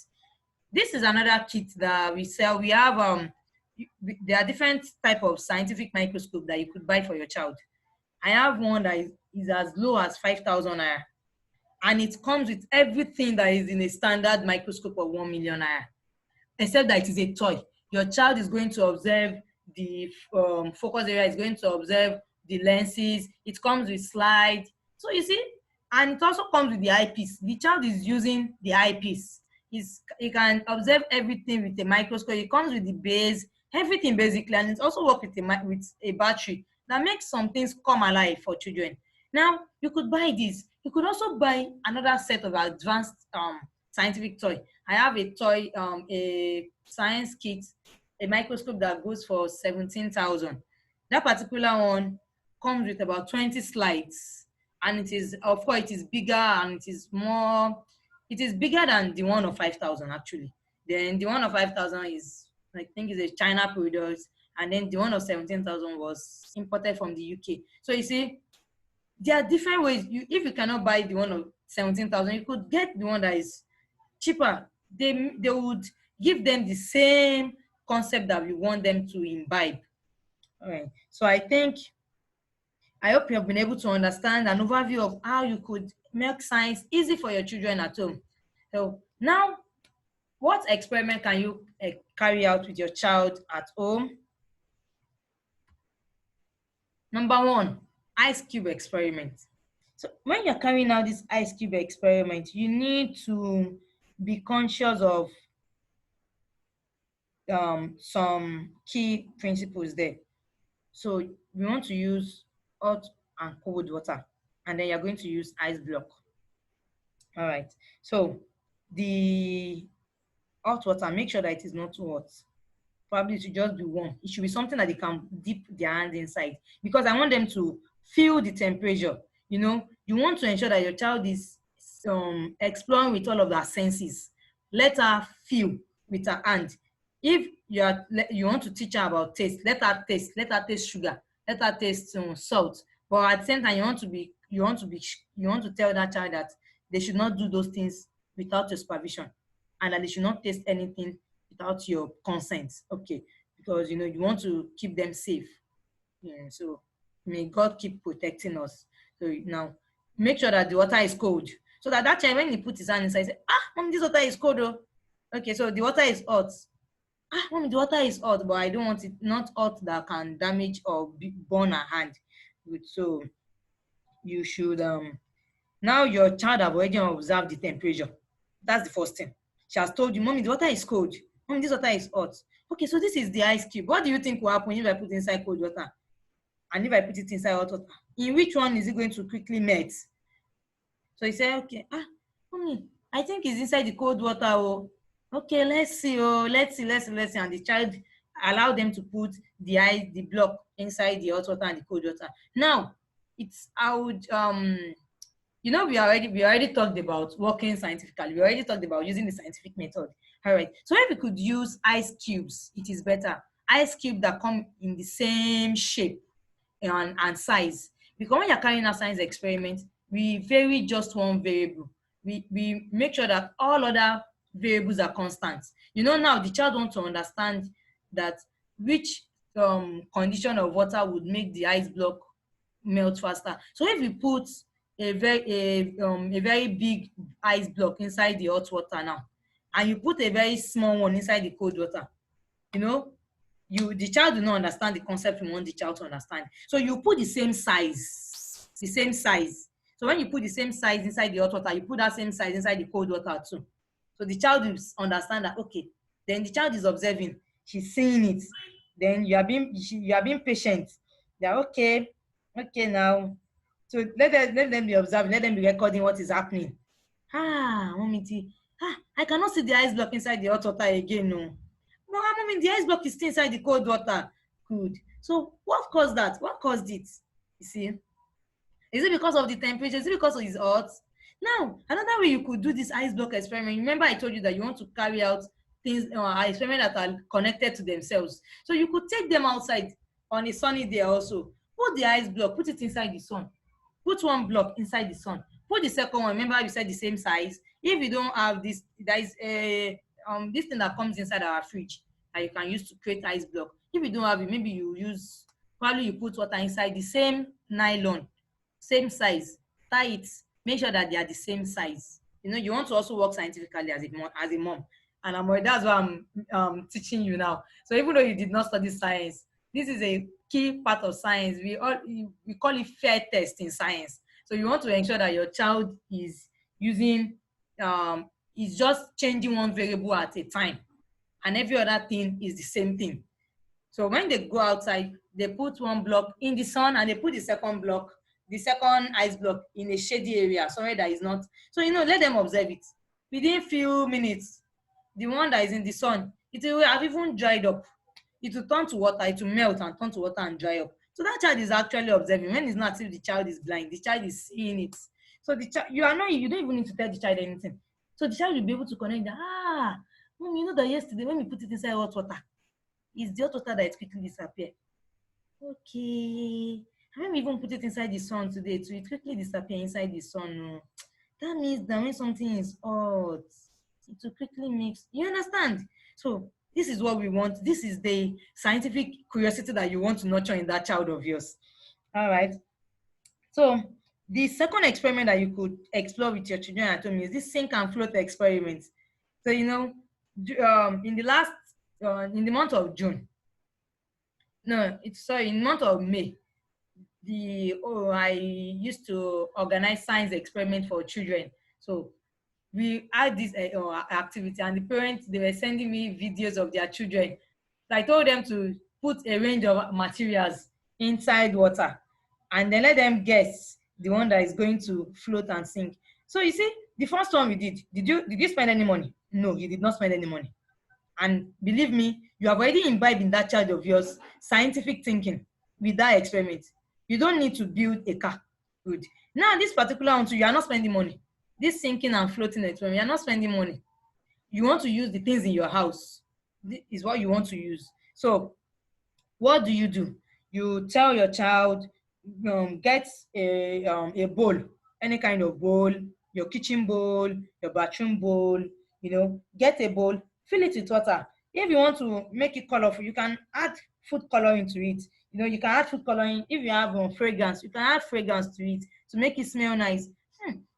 This is another kit that we sell. We have there are different type of scientific microscope that you could buy for your child. I have one that is as low as 5,000 naira, and it comes with everything that is in a standard microscope of 1 million naira, except that it is a toy. Your child is going to observe the focus area, is going to observe the lenses. It comes with slides. So you see, and it also comes with the eyepiece. The child is using the eyepiece. He can observe everything with a microscope. It comes with the base, everything basically, and it also works with a battery that makes some things come alive for children. Now, you could buy this. You could also buy another set of advanced scientific toy. I have a toy, a science kit, a microscope that goes for 17,000. That particular one comes with about 20 slides, and it is, of course, it is bigger and it is bigger than the one of 5,000 actually. Then the one of 5,000 is, I think, is a China product, and then the one of 17,000 was imported from the UK. So you see, there are different ways. If you cannot buy the one of 17,000, you could get the one that is cheaper. They would give them the same concept that we want them to imbibe. All right. So I hope you have been able to understand an overview of how you could make science easy for your children at home. So now, what experiment can you carry out with your child at home? Number 1, ice cube experiment. So when you're carrying out this ice cube experiment, you need to be conscious of some key principles there. So we want to use hot and cold water, and then you're going to use ice block. All right. So the hot water, make sure that it is not too hot. Probably it should just be warm. It should be something that they can dip their hand inside, because I want them to feel the temperature. You want to ensure that your child is exploring with all of their senses. Let her feel with her hand. If you want to teach her about taste, let her taste sugar, let her taste salt. But at the same time, you want to tell that child that they should not do those things without your supervision, and that they should not taste anything without your consent. Okay, because you want to keep them safe. Yeah, so may God keep protecting us. So now make sure that the water is cold, so that child, when he puts his hand inside, he say, ah, mom, this water is cold. Oh. Okay, so the water is hot. Ah, mom, the water is hot, but I don't want it not hot that can damage or burn her hand. Good. So you should now your child have already observed the temperature. That's the first thing. She has told you, mommy, the water is cold. Mommy, this water is hot. Okay, so this is the ice cube. What do you think will happen if I put it inside cold water? And if I put it inside hot water? In which one is it going to quickly melt? So he said, okay, mommy, I think it's inside the cold water. Oh, okay, let's see. Oh, let's see. And the child allowed them to put the block inside the hot water and the cold water. Now, I would we already talked about working scientifically. We already talked about using the scientific method. All right. So if we could use ice cubes, it is better. Ice cube that come in the same shape and size. Because when you're carrying out science experiment, we vary just one variable. We make sure that all other variables are constant. Now the child wants to understand that which condition of water would make the ice block melt faster. So if we put a very big ice block inside the hot water now, and you put a very small one inside the cold water, you know the child will not understand the concept we want the child to understand. So you put the same size. So when you put the same size inside the hot water, you put that same size inside the cold water too. So the child will understand that, okay. Then the child is observing, she's seeing it. Then you are being patient. They're okay now. So let them be observing, let them be recording what is happening. Mommy T, I cannot see the ice block inside the hot water again. No. No, mommy, the ice block is still inside the cold water. Good. So what caused that? What caused it? You see? Is it because of the temperature? Is it because of his hot? Now, another way you could do this ice block experiment. Remember, I told you that you want to carry out things, experiments that are connected to themselves. So you could take them outside on a sunny day also. Put the ice block, put it inside the sun. Put one block inside the sun. Put the second one. Remember, you said the same size. If you don't have this, there is a this thing that comes inside our fridge that you can use to create ice block. If you don't have it, maybe you put water inside the same nylon, same size, tie it, make sure that they are the same size. You want to also work scientifically as a mom. And that's why I'm teaching you now. So even though you did not study science, this is a key part of science. We call it fair test in science. So you want to ensure that your child is using is just changing one variable at a time, and every other thing is the same thing. So when they go outside, they put one block in the sun, and they put the second ice block in a shady area, somewhere that is not. So let them observe it. Within few minutes, the one that is in the sun, it will have even dried up. It will turn to water, it will melt and turn to water and dry up. So that child is actually observing. When it's not as if the child is blind, the child is seeing it. So the child, you don't even need to tell the child anything. So the child will be able to connect that, mom, that yesterday when we put it inside hot water, it's the hot water that it quickly disappear. Okay. When we even put it inside the sun today, too, it quickly disappear inside the sun. No. That means that when something is hot, it will quickly mix. You understand? So this is what we want. This is the scientific curiosity that you want to nurture in that child of yours. All right. So the second experiment that you could explore with your children at home is this sink and float experiment. So in the month of June, no, in the month of May, I used to organize science experiment for children. So we had this activity, and the parents, they were sending me videos of their children. So I told them to put a range of materials inside water, and then let them guess the one that is going to float and sink. So you see, the first one we did you spend any money? No, you did not spend any money. And believe me, you have already imbibed in that child of yours scientific thinking with that experiment. You don't need to build a car. Good. Now, this particular one too, you are not spending money. This sinking and floating experiment, you are not spending money. You want to use the things in your house. This is what you want to use. So what do? You tell your child, get a bowl, any kind of bowl, your kitchen bowl, your bathroom bowl, get a bowl, fill it with water. If you want to make it colorful, you can add food coloring to it. You can add food coloring. If you have fragrance, you can add fragrance to it to make it smell nice.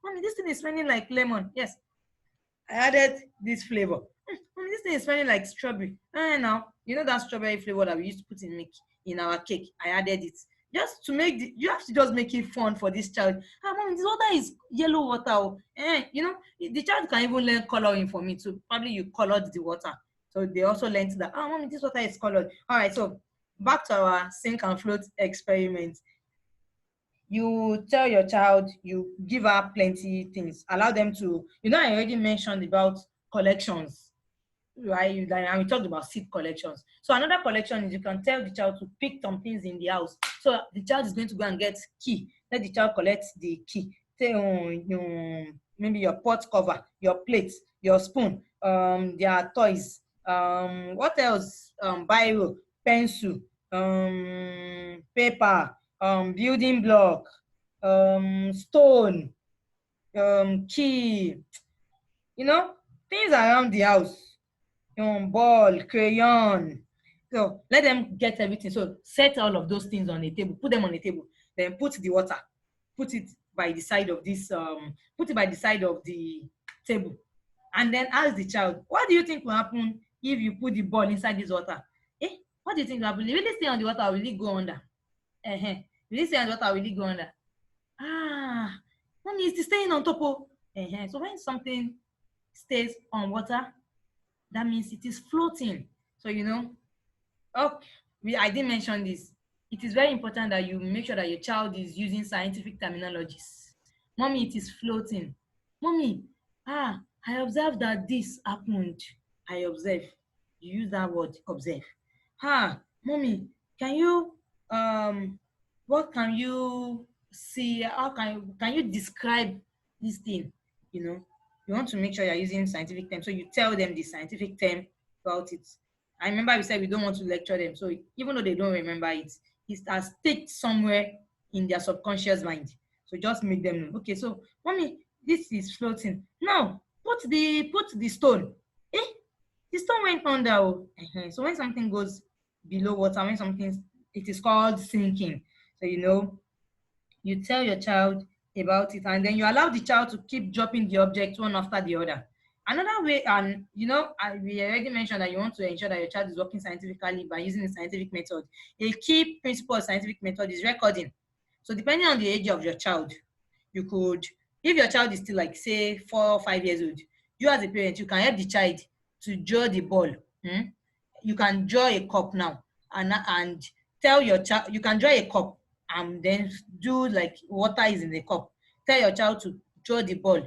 Mommy, this thing is smelling like lemon. Yes, I added this flavor. Mommy, this thing is smelling like strawberry. Now, that strawberry flavor that we used to put in milk in our cake, I added it. Just to make you have to just make it fun for this child. Mommy, this water is yellow water. Oh. The child can even learn coloring for me too. Probably you colored the water. So they also learned that, mommy, this water is colored. All right, so back to our sink and float experiment. You tell your child, you give her plenty things, allow them to, I already mentioned about collections, right? And we talked about seed collections. So another collection is you can tell the child to pick some things in the house. So the child is going to go and get key. Let the child collect the key. Say, maybe your pot cover, your plates, your spoon, their toys, what else? Biro, pencil, paper, building block, stone, key, things around the house, ball, crayon. So let them get everything. So set all of those things on a table, put them on a table, then put the water, put it by the side of this, put it by the side of the table. And then ask the child, what do you think will happen if you put the ball inside this water? What do you think will happen? Will it stay on the water or will it go under? Will it stay on the water or will it go under? Mommy, it's staying on top of. So when something stays on water, that means it is floating. So I didn't mention this. It is very important that you make sure that your child is using scientific terminologies. Mommy, it is floating. Mommy, I observed that this happened. I observe. You use that word, observe. Mommy, can you what can you see? How can you describe this thing? You want to make sure you're using scientific terms. So you tell them the scientific term about it. I remember we said we don't want to lecture them. So even though they don't remember it, it has stayed somewhere in their subconscious mind. So just make them know. Okay, so mommy, this is floating. Now put the stone. The stone went under. So when something goes below water, it is called sinking. So you tell your child about it, and then you allow the child to keep dropping the object one after the other. Another way, and we already mentioned that you want to ensure that your child is working scientifically by using the scientific method. A key principle of scientific method is recording. So depending on the age of your child, you could, if your child is still like say 4 or 5 years old, you as a parent, you can help the child to draw the ball. You can draw a cup now, and tell your child, you can draw a cup and then do like water is in the cup. Tell your child to draw the ball.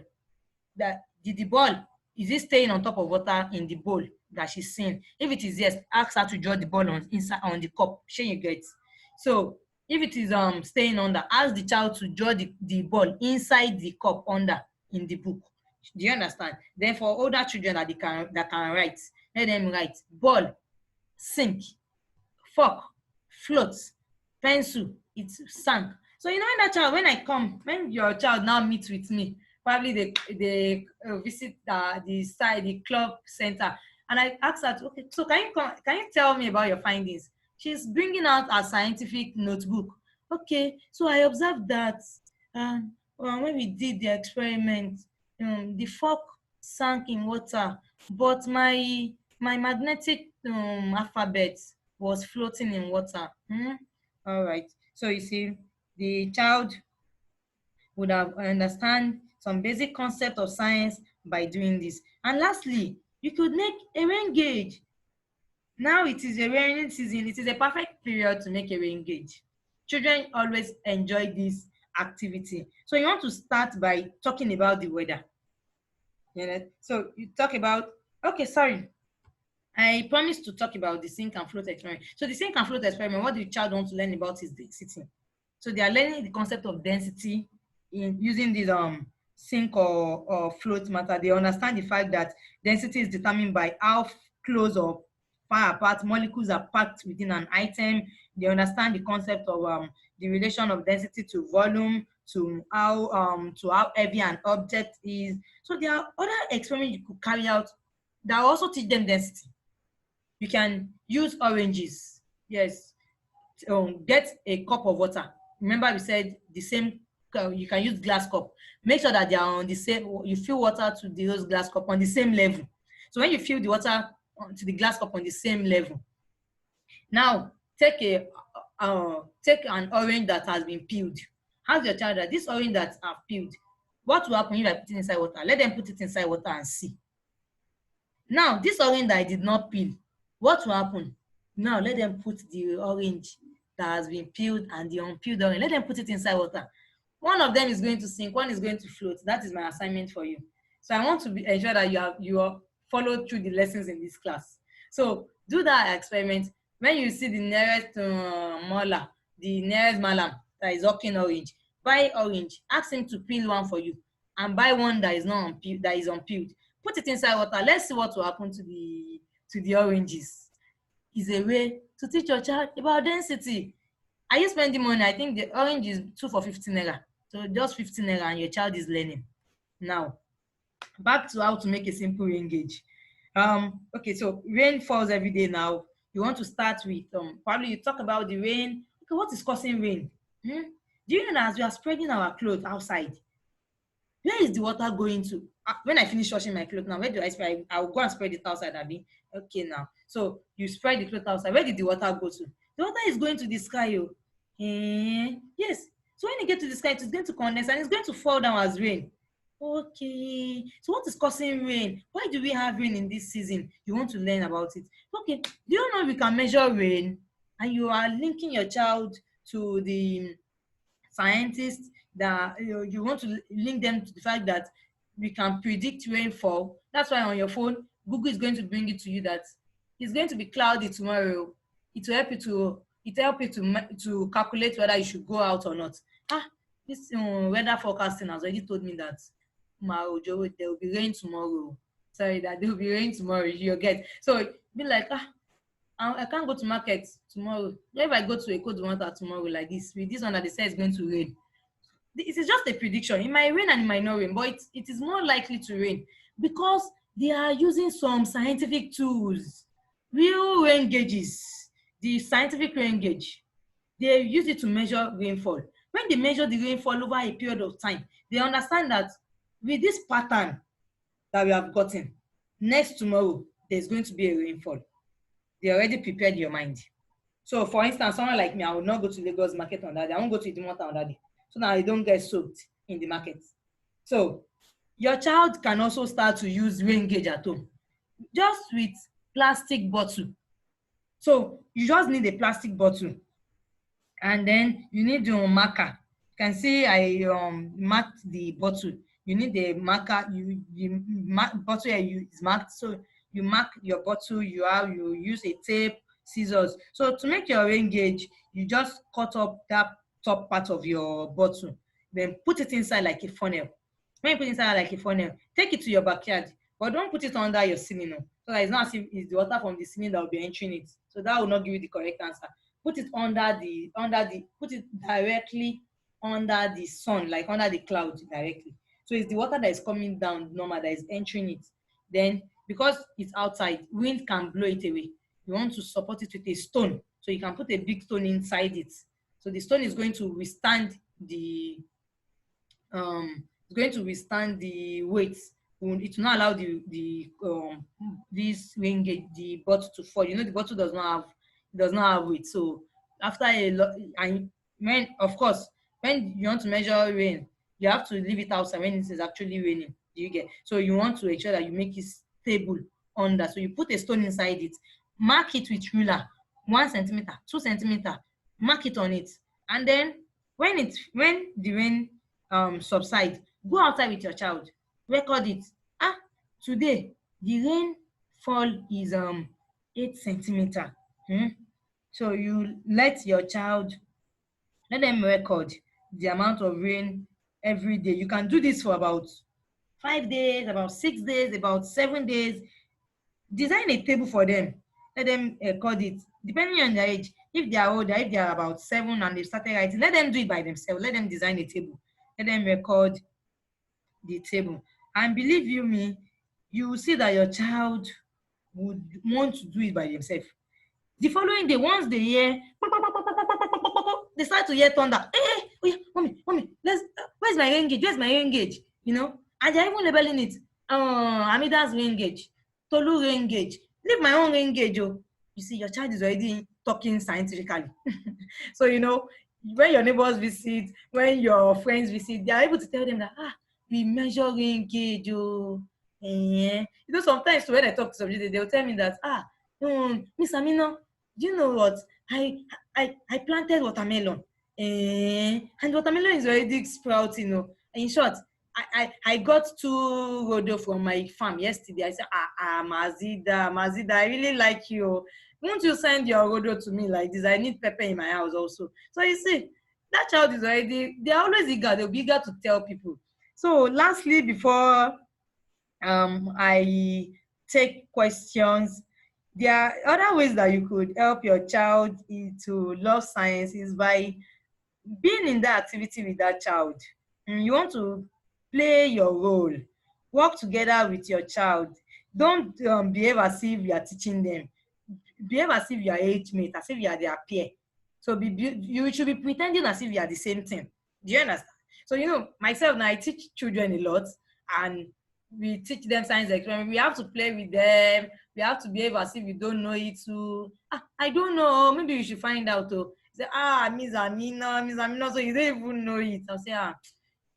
That the ball, is it staying on top of water in the bowl that she's seeing? If it is yes, ask her to draw the ball inside on the cup. Sure you get. So if it is staying under, ask the child to draw the ball inside the cup under in the book. Do you understand? Then for older children that can write, let them write ball, sink, fork, float, pencil, it sank. So when your child now meets with me, probably they visit the club center, and I ask her, okay, so can you tell me about your findings? She's bringing out a scientific notebook. Okay, so I observed that when we did the experiment, the fork sank in water, but my magnetic alphabet was floating in water. All right. So you see, the child would have understand some basic concept of science by doing this. And lastly, you could make a rain gauge. Now it is a rainy season. It is a perfect period to make a rain gauge. Children always enjoy this activity. So you want to start by talking about the weather. So you talk about, okay, sorry, I promised to talk about the sink and float experiment. So the sink and float experiment, what the child wants to learn about is density. So they are learning the concept of density in using this sink or float matter. They understand the fact that density is determined by how close or far apart molecules are packed within an item. They understand the concept of the relation of density to volume, to how heavy an object is. So there are other experiments you could carry out that also teach them density. You can use oranges. Yes. Get a cup of water. Remember we said the same, you can use glass cup. Make sure that they are on the same, you fill water to those glass cup on the same level. So when you fill the water to the glass cup on the same level, now take an orange that has been peeled. Ask your child that this orange that have peeled, what will happen if I put it inside water? Let them put it inside water and see. Now this orange that I did not peel, what will happen? Now let them put the orange that has been peeled and the unpeeled orange, let them put it inside water. One of them is going to sink, one is going to float. That is my assignment for you. So I want to ensure that you are followed through the lessons in this class. So do that experiment. When you see the nearest molar, the nearest malam that is hawking orange, buy orange. Ask him to peel one for you, and buy one that is not unpeeled, that is unpeeled. Put it inside water. Let's see what will happen to the oranges. Is a way to teach your child about density. Are you spending money? I think the orange is 2 for 15 naira. So just 15 naira and your child is learning. Now, back to how to make a simple rain gauge. Okay, so rain falls every day now. You want to start with probably you talk about the rain. Okay, what is causing rain? Do you know that as we are spreading our clothes outside, where is the water going to? When I finish washing my clothes now, where do I spread? I will go and spread it outside, Abby. Okay, now. So you spread the clothes outside. Where did the water go to? The water is going to the sky. Yes. So when you get to the sky, it's going to condense and it's going to fall down as rain. Okay. So what is causing rain? Why do we have rain in this season? You want to learn about it. Okay. Do you know we can measure rain? And you are linking your child to the scientists that you want to link them to the fact that we can predict rainfall. That's why on your phone, Google is going to bring it to you that it's going to be cloudy tomorrow. It will help you to calculate whether you should go out or not. This weather forecasting has already told me that there will be rain tomorrow. Sorry, that there will be rain tomorrow. You get so be like I can't go to market tomorrow. If I go to a cold water tomorrow like this, with this one that they say it's going to rain, it is just a prediction. It might rain and it might not rain, but it is more likely to rain because they are using some scientific tools, real rain gauges. The scientific rain gauge, they use it to measure rainfall. When they measure the rainfall over a period of time, they understand that with this pattern that we have gotten, next tomorrow there's going to be a rainfall. They already prepared your mind. So for instance, someone like me, I will not go to Lagos market on that day. I won't go to Idumota on that day. So now I don't get soaked in the market. So your child can also start to use rain gauge at home, just with plastic bottle. So you just need a plastic bottle, and then you need your marker. You can see I marked the bottle. You need a marker. Bottle is marked, so you mark your bottle. You use a tape, scissors. So to make your rain gauge, you just cut up that top part of your bottle, then put it inside like a funnel. When you put it inside like a funnel, take it to your backyard, but don't put it under your ceiling, so that it's not as if it's the water from the ceiling that will be entering it. So that will not give you the correct answer. Put it put it directly under the sun, like under the cloud directly. So it's the water that is coming down normal that is entering it. Then because it's outside, wind can blow it away. You want to support it with a stone. So you can put a big stone inside it. So the stone is going to withstand the weight. It will not allow this rain gauge, the bottle to fall. The bottle does not have weight. So after a lot, and when you want to measure rain, you have to leave it outside when it is actually raining. Do you get? So you want to ensure that you make it stable under. So you put a stone inside it, mark it with ruler, 1 centimeter, 2 centimeter, mark it on it. And then when the rain subside, go outside with your child, record it. Ah, today the rain fall is 8 centimeter. So you let them record the amount of rain every day. You can do this for about 5 days, about 6 days, about 7 days. Design a table for them. Let them record it. Depending on their age, if they are older, if they are about 7 and they started writing, let them do it by themselves. Let them design a table. Let them record the table. And believe you me, you will see that your child would want to do it by themselves. The following day, once they hear, they start to hear thunder. Hey, oh yeah, mommy, where's my rain gauge? Where's my rain gauge? And they're even labeling it. Amida's rain gauge, Tolu rain gauge. Leave my own rain gauge. Oh. You see, your child is already talking scientifically. So, when your neighbors visit, when your friends visit, they are able to tell them that, we measure rain gauge. Oh. Sometimes when I talk to somebody, they'll tell me that, Miss Amina, do you know what? I planted watermelon. And watermelon is already sprouting. In short, I got 2 rodeo from my farm yesterday. I said, Mazida, I really like you. Won't you send your rodeo to me like this? I need pepper in my house also. So you see, that child is they're always eager. They'll be eager to tell people. So lastly, before I take questions, there are other ways that you could help your child to love science is by being in that activity with that child. You want to play your role, work together with your child. Don't behave as if you are teaching them. Behave as if you are age mate, as if you are their peer. So you should be pretending as if you are the same thing. Do you understand? So myself now, I teach children a lot, and we teach them science experiment. We have to play with them. We have to behave as if we don't know it too. I don't know. Maybe you should find out. Say, Miss Amina, so you don't even know it. I'll say,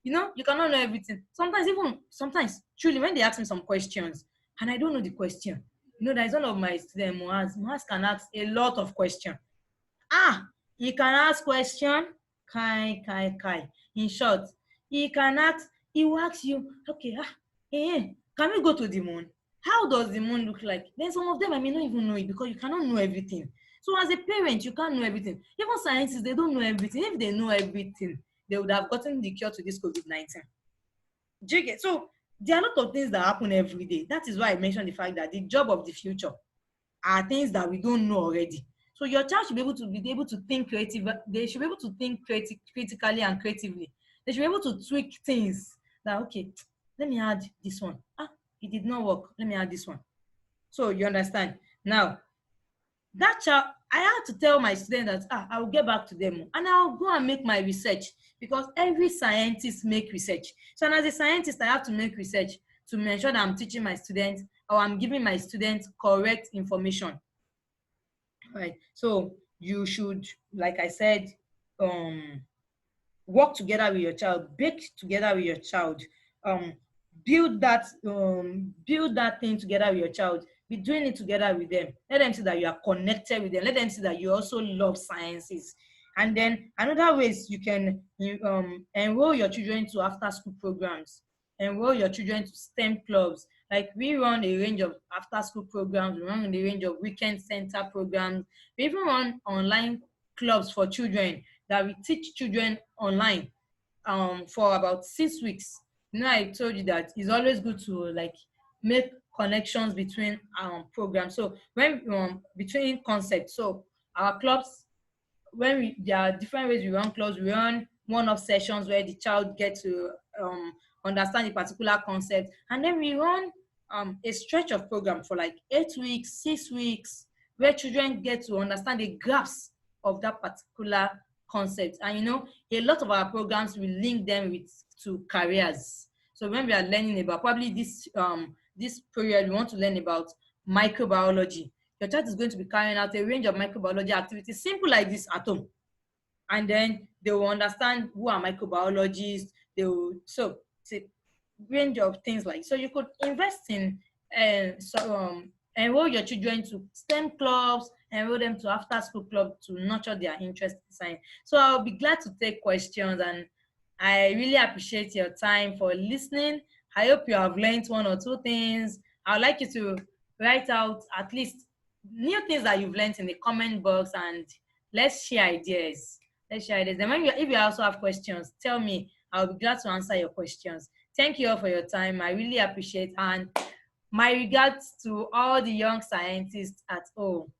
you cannot know everything. Sometimes, truly, when they ask me some questions and I don't know the question, there's one of my students, Muaz can ask a lot of questions. He can ask question, kai. In short, he will ask you, okay, can we go to the moon? How does the moon look like? Then some of them I may not even know it because you cannot know everything. So as a parent, you can't know everything. Even scientists, they don't know everything. If they know everything, they would have gotten the cure to this COVID-19. Do you get? So there are a lot of things that happen every day. That is why I mentioned the fact that the job of the future are things that we don't know already. So your child should be able to think creative. They should be able to think critically and creatively. They should be able to tweak things. That okay, let me add this one. It did not work. Let me add this one. So you understand? Now, that child, I had to tell my students that I will get back to them and I'll go and make my research, because every scientist make research. So as a scientist, I have to make research to make sure that I'm teaching my students or I'm giving my students correct information. Right. So you should, like I said, work together with your child, bake together with your child, build that thing together with your child. Be doing it together with them. Let them see that you are connected with them. Let them see that you also love sciences. And then another way is you can enroll your children to after-school programs. Enroll your children to STEM clubs. Like we run a range of after-school programs. We run a range of weekend center programs. We even run online clubs for children that we teach children online for about 6 weeks. I told you that it's always good to make connections between programs. So when between concepts, so our clubs, there are different ways we run clubs. We run one-off sessions where the child gets to understand a particular concept, and then we run a stretch of program for 8 weeks, 6 weeks, where children get to understand the grasp of that particular concept. And a lot of our programs will link them to careers. So when we are learning about probably this period, we want to learn about microbiology. Your child is going to be carrying out a range of microbiology activities, simple like this at home. And then they will understand who are microbiologists. range of things like so you could invest in enroll your children to STEM clubs, enroll them to after school club to nurture their interest in science. So I'll be glad to take questions, and I really appreciate your time for listening. I hope you have learned one or two things. I'd like you to write out at least new things that you've learned in the comment box, and let's share ideas. Let's share ideas. And if you also have questions, tell me. I'll be glad to answer your questions. Thank you all for your time. I really appreciate, and my regards to all the young scientists at home.